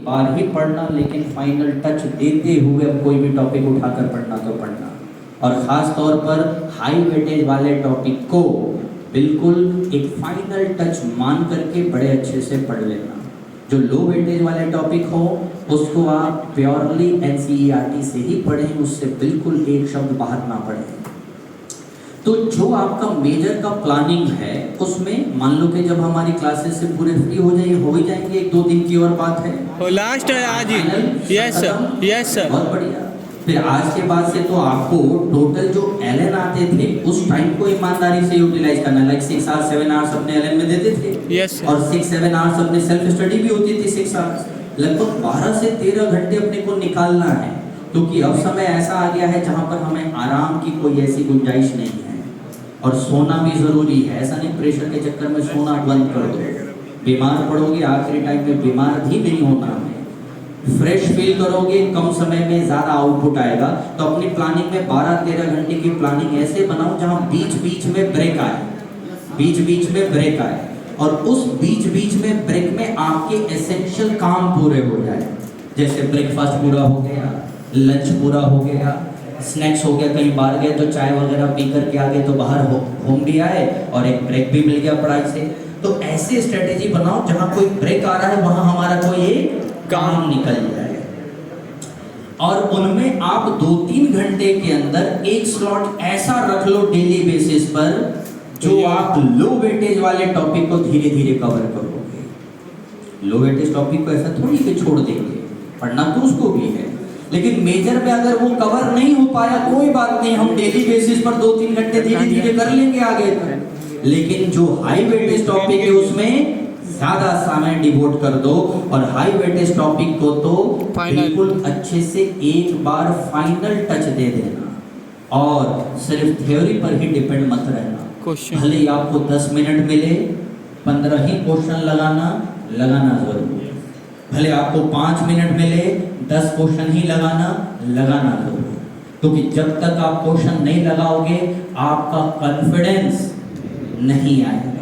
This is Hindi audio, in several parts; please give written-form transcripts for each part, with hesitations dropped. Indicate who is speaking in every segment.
Speaker 1: बार ही पढ़ना, लेकिन फाइनल टच देते हुए अब कोई भी टॉपिक उठाकर पढ़ना तो पढ़ना। और ख़ास तौर पर हाई वेटेज वाले टॉपिक को बिल्कुल एक फाइनल टच मान करके बड़े अच्छे से पढ़ लेना। जो लो वेटेज वाले टॉपिक हो उसको आप प्योरली एनसीईआरटी से ही पढ़ें, उससे बिल्कुल एक शब्द बाहर ना पढ़ें। तो जो आपका मेजर का प्लानिंग है उसमें मान लो कि जब हमारी क्लासेस से पूरे फ्री हो ही जाएंगे, 1-2 दिन की और बात है,
Speaker 2: और लास्ट है आज ही। Yes sir, yes sir.
Speaker 1: बहुत बढ़िया। फिर आज के बाद से तो आपको टोटल जो एलएन आते थे उस टाइम को ईमानदारी से यूटिलाइज करना। लाइक 6 आवर्स 7 आवर्स अपने एलएन में देते थे।
Speaker 2: यस
Speaker 1: और 6-7 आवर्स अपने सेल्फ स्टडी भी होती थी 6 आवर्स। लगभग 12 से 13 घंटे अपने को निकालना है, क्योंकि अब समय ऐसा आ गया है जहां पर हमें आराम की कोई ऐसी गुंजाइश नहीं है। और सोना भी जरूरी है, ऐसा नहीं प्रेशर के चक्कर में सोना बंद कर दो, बीमार पड़ोगे, आखिरी टाइम में बीमार भी नहीं होना है। फ्रेश फील करोगे, कम समय में ज़्यादा आउटपुट आएगा। तो अपनी प्लानिंग में 12-13 घंटे की प्लानिंग ऐसे बनाओ जहां बीच बीच में ब्रेक आए, बीच बीच में ब्रेक आए, और उस बीच बीच में ब्रेक में आपके एसेंशियल काम पूरे हो जाए। जैसे ब्रेकफास्ट पूरा हो गया, लंच पूरा हो गया, स्नैक्स हो गया, कहीं बाहर गए तो चाय वगैरह पी करके आ गए तो बाहर घूम भी आए और एक ब्रेक भी मिल गया पढ़ाई से। तो ऐसी स्ट्रेटेजी बनाओ जहां कोई ब्रेक आ रहा है वहां हमारा कोई एक काम निकल जाए। और उनमें आप 2-3 घंटे के अंदर एक स्लॉट ऐसा रख लो डेली बेसिस पर जो आप लो वेटेज वाले टॉपिक को धीरे धीरे कवर करोगे। लो वेटेज टॉपिक को ऐसा थोड़ी कि छोड़ देंगे, पढ़ना तो उसको भी है, लेकिन मेजर में अगर वो कवर नहीं हो पाया कोई बात नहीं, हम डेली बेसिस पर 2-3 घंटे धीरे धीरे कर लेंगे आगे तक। लेकिन जो हाई वेटेज टॉपिक है उसमें ज्यादा समय डिवोट कर दो, और हाई वेटेज टॉपिक को तो बिल्कुल अच्छे से एक बार फाइनल टच दे देना, और सिर्फ थ्योरी पर ही डिपेंड मत रहना। भले ही आपको 10 मिनट मिले, 15 ही क्वेश्चन लगाना जरूर। भले आपको 5 मिनट मिले, 10 क्वेश्चन ही लगाना जरूर, क्योंकि जब तक आप क्वेश्चन नहीं लगाओगे आपका कॉन्फिडेंस नहीं आएगा।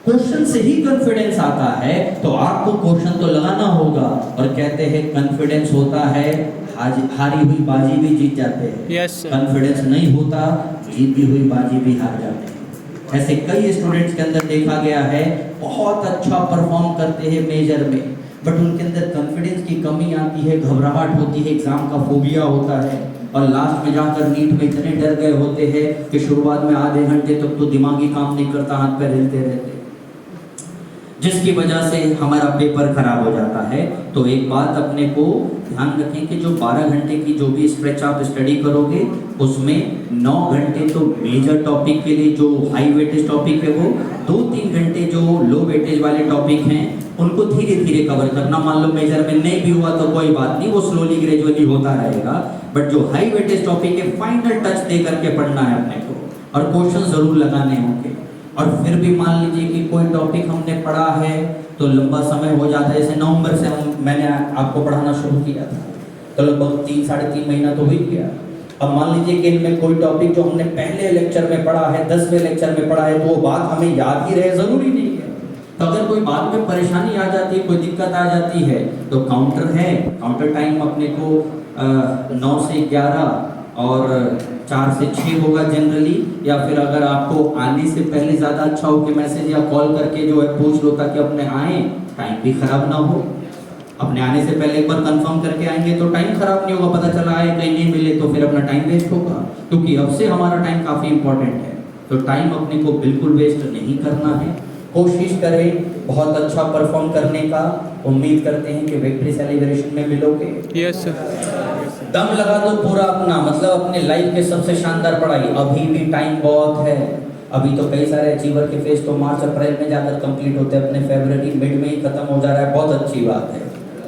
Speaker 1: क्वेश्चन से ही कॉन्फिडेंस आता है, तो आपको क्वेश्चन तो लगाना होगा। और कहते हैं कॉन्फिडेंस होता है, हारी हुई बाजी भी जीत जाते हैं।
Speaker 2: yes,
Speaker 1: कॉन्फिडेंस नहीं होता, जीती हुई बाजी भी हार जाते हैं। ऐसे कई स्टूडेंट्स के अंदर देखा गया है, बहुत अच्छा परफॉर्म करते हैं मेजर में, बट उनके अंदर कॉन्फिडेंस की कमी आती है, घबराहट होती है, एग्जाम का फोबिया होता है, और लास्ट में जाकर नीट में इतने डर गए होते हैं कि शुरुआत में आधे घंटे तक तो दिमागी काम नहीं करता, हाथ पैर हिलते रहते, जिसकी वजह से हमारा पेपर खराब हो जाता है। तो एक बात अपने को ध्यान रखें कि जो 12 घंटे की जो भी स्ट्रेच आप स्टडी करोगे उसमें 9 घंटे तो मेजर टॉपिक के लिए जो हाई वेटेज टॉपिक है वो, 2-3 घंटे जो लो वेटेज वाले टॉपिक हैं उनको धीरे धीरे कवर करना। मान लो मेजर में नहीं भी हुआ तो कोई बात नहीं, वो स्लोली ग्रेजुअली होता रहेगा, बट जो हाई वेटेज टॉपिक है फाइनल टच दे करके पढ़ना है अपने को, और क्वेश्चन जरूर लगाने होंगे। और फिर भी मान लीजिए कि कोई टॉपिक हमने पढ़ा है तो लंबा समय हो जाता है, जैसे नवंबर से मैंने आपको पढ़ाना शुरू किया था, तो लगभग 3-3.5 महीना तो हो ही गया। अब मान लीजिए कि इनमें कोई टॉपिक जो हमने पहले लेक्चर में पढ़ा है, 10वें लेक्चर में पढ़ा है, तो वो बात हमें याद ही रहे जरूरी नहीं है। तो अगर कोई बात में परेशानी आ जाती है, कोई दिक्कत आ जाती है, तो काउंटर है, काउंटर टाइम अपने को 9 से 11 और 4 से 6 होगा जनरली, या फिर अगर आपको आने से पहले ज़्यादा अच्छा हो कि मैसेज या कॉल करके जो है पूछ लो ताकि अपने आए, टाइम भी खराब ना हो। अपने आने से पहले एक बार कंफर्म करके आएंगे तो टाइम खराब नहीं होगा, पता चला आए कहीं नहीं मिले तो फिर अपना टाइम वेस्ट होगा, क्योंकि अब से हमारा टाइम काफ़ी इंपॉर्टेंट है। तो टाइम अपने को बिल्कुल वेस्ट नहीं करना है, कोशिश करें बहुत अच्छा परफॉर्म करने का। उम्मीद करते हैं कि विक्ट्री सेलिब्रेशन में मिलोगे।
Speaker 2: Yes sir.
Speaker 1: दम लगा दो पूरा अपना, मतलब अपने लाइफ के सबसे शानदार पढ़ाई। अभी भी टाइम बहुत है, अभी तो कई सारे अचीवर के फेज तो मार्च अप्रैल में जाकर कंप्लीट होते हैं, अपने फरवरी मिड में ही खत्म हो जा रहा है। बहुत अच्छी बात है,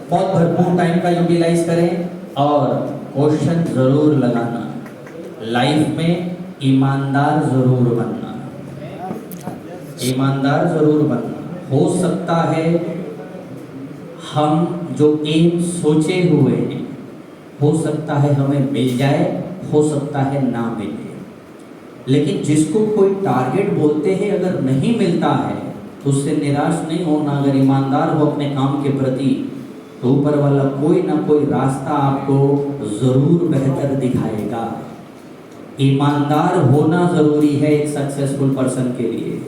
Speaker 1: बहुत भरपूर टाइम का यूटिलाइज करें, और क्वेश्चन जरूर लगाना, लाइफ में ईमानदार जरूर बनना, ईमानदार जरूर बनना। हो सकता है हम जो एम सोचे हुए हैं, हो सकता है हमें मिल जाए, हो सकता है ना मिले, लेकिन जिसको कोई टारगेट बोलते हैं अगर नहीं मिलता है तो उससे निराश नहीं होना। अगर ईमानदार हो अपने काम के प्रति तो ऊपर वाला कोई ना कोई रास्ता आपको जरूर बेहतर दिखाएगा। ईमानदार होना जरूरी है एक सक्सेसफुल पर्सन के लिए।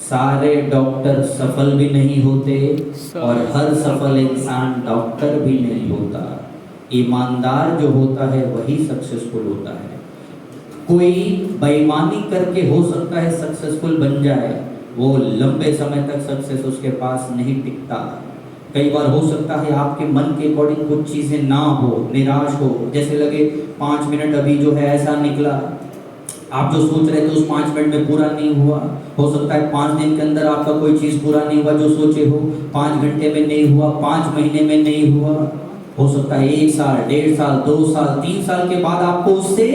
Speaker 1: सारे डॉक्टर सफल भी नहीं होते और हर सफल इंसान डॉक्टर भी नहीं होता। ईमानदार जो होता है वही सक्सेसफुल होता है। कोई बेईमानी करके हो सकता है सक्सेसफुल बन जाए, वो लंबे समय तक सक्सेस उसके पास नहीं टिकता। कई बार हो सकता है आपके मन के अकॉर्डिंग कुछ चीज़ें ना हो, निराश हो, जैसे लगे 5 मिनट अभी जो है ऐसा निकला, आप जो सोच रहे थे उस 5 मिनट में पूरा नहीं हुआ। हो सकता है 5 दिन के अंदर आपका कोई चीज़ पूरा नहीं हुआ जो सोचे हो, 5 घंटे में नहीं हुआ, 5 महीने में नहीं हुआ। हो सकता है 1 साल, 1.5 साल, 2 साल, 3 साल के बाद आपको उससे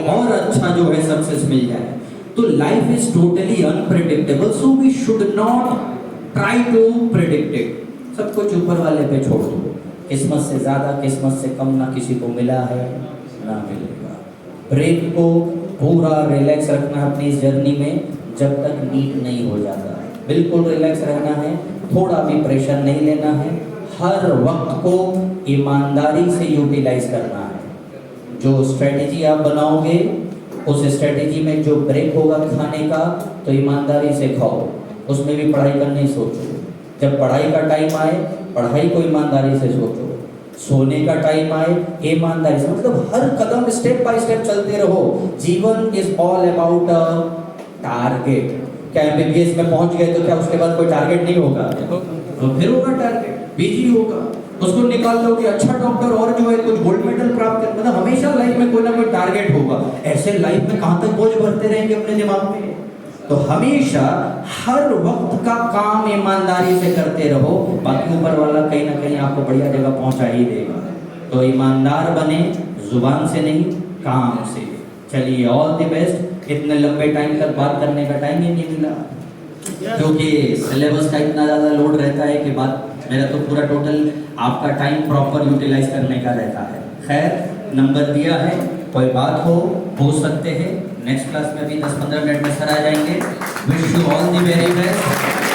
Speaker 1: और अच्छा जो है सक्सेस मिल जाए। तो life is totally unpredictable, so we should not try to predict it. सब कुछ ऊपर वाले पे छोड़ दो। किस्मत से ज़्यादा, किस्मत से कम ना किसी को मिला है ना मिलेगा। ब्रेक को पूरा रिलैक्स रखना है अपनी इस जर्नी में जब तक नीट नहीं हो जाता। बिल्कुल रिलैक्स रहना है, थोड़ा भी प्रेशर नहीं लेना है। हर वक्त को ईमानदारी से यूटिलाइज करना है। जो स्ट्रेटेजी आप बनाओगे उस स्ट्रेटेजी में जो ब्रेक होगा खाने का तो ईमानदारी से खाओ, उसमें भी पढ़ाई करने सोचो। जब पढ़ाई का टाइम आए पढ़ाई को ईमानदारी से सोचो, सोने का टाइम आए ईमानदारी से, मतलब हर कदम स्टेप बाय स्टेप चलते रहो। जीवन is all about a target. क्या एमबीबीएस में पहुंच गए तो क्या उसके बाद कोई टारगेट नहीं होगा? तो फिर होगा टारगेट, पीजी होगा, उसको निकाल लोगे, अच्छा डॉक्टर और जो है कुछ गोल्ड मेडल प्राप्त कर, मतलब हमेशा लाइफ में कोई ना कोई टारगेट होगा। ऐसे लाइफ में कहाँ तक बोझ भरते रहेंगे अपने दिमाग में? तो हमेशा हर वक्त का काम ईमानदारी से करते रहो, बाकी ऊपर वाला कहीं ना कहीं आपको बढ़िया जगह पहुंचा ही देगा। तो ईमानदार बने, जुबान से नहीं काम से। चलिए, ऑल द बेस्ट। इतने लंबे टाइम तक बात करने का टाइम ही नहीं मिला क्योंकि सिलेबस का इतना ज़्यादा लोड रहता है कि बात मेरा तो पूरा टोटल आपका टाइम प्रॉपर यूटिलाइज करने का रहता है। खैर, नंबर दिया है, कोई बात हो सकते हैं। नेक्स्ट क्लास में भी 10-15 मिनट में सर आ जाएंगे। Wish you all the very best.